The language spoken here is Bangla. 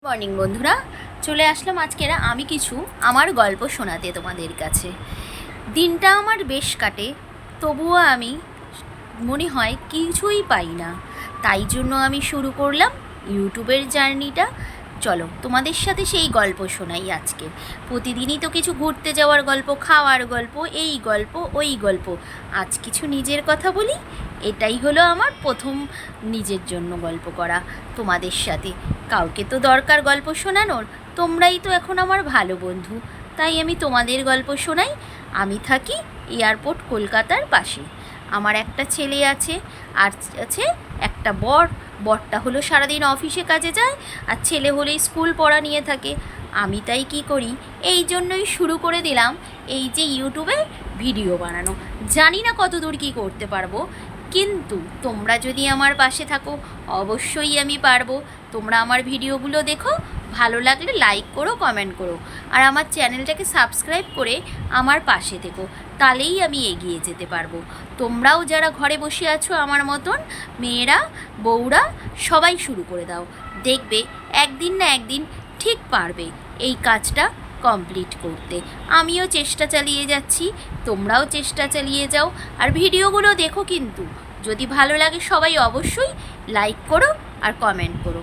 মর্নিং বন্ধুরা, চলে আসলাম আজকের আমি কিছু আমার গল্প শোনাতে তোমাদের কাছে। দিনটা আমার বেশ কাটে, তবুও আমি মনে হয় কিছুই পাই না। তাই জন্য আমি শুরু করলাম ইউটিউবের জার্নিটা। চলো তোমাদের সাথে সেই গল্প শোনাই আজকে। প্রতিদিনই তো কিছু ঘুরতে যাওয়ার গল্প, খাওয়ার গল্প, এই গল্প ওই গল্প। আজ কিছু নিজের কথা বলি। এটাই হলো আমার প্রথম নিজের জন্য গল্প করা তোমাদের সাথে। কাউকে তো দরকার গল্প শোনানোর, তোমরাই তো এখন আমার ভালো বন্ধু, তাই আমি তোমাদের গল্প শোনাই। আমি থাকি এয়ারপোর্ট কলকাতার পাশে। আমার একটা ছেলে আছে, আর আছে একটা বরটা হলো সারাদিন অফিসে কাজে যায়, আর ছেলে হলেই স্কুল পড়া নিয়ে থাকে। আমি তাই কি করি, এই জন্যই শুরু করে দিলাম এই যে ইউটিউবে ভিডিও বানানো। জানি না কত দূর কী করতে পারবো, কিন্তু তোমরা যদি আমার পাশে থাকো অবশ্যই আমি পারবো। তোমরা আমার ভিডিওগুলো দেখো, ভালো লাগলে লাইক করো, কমেন্ট করো, আর আমার চ্যানেলটাকে সাবস্ক্রাইব করে আমার পাশে থেকো, তাহলেই আমি এগিয়ে যেতে পারবো। তোমরাও যারা ঘরে বসে আছো আমার মতন, মেয়েরা বউরা সবাই শুরু করে দাও, দেখবে একদিন না একদিন ঠিক পারবে এই কাজটা কমপ্লিট করতে। আমিও চেষ্টা চালিয়ে যাচ্ছি, তোমরাও চেষ্টা চালিয়ে যাও, আর ভিডিওগুলো দেখো, কিন্তু যদি ভালো লাগে সবাই অবশ্যই লাইক করো আর কমেন্ট করো।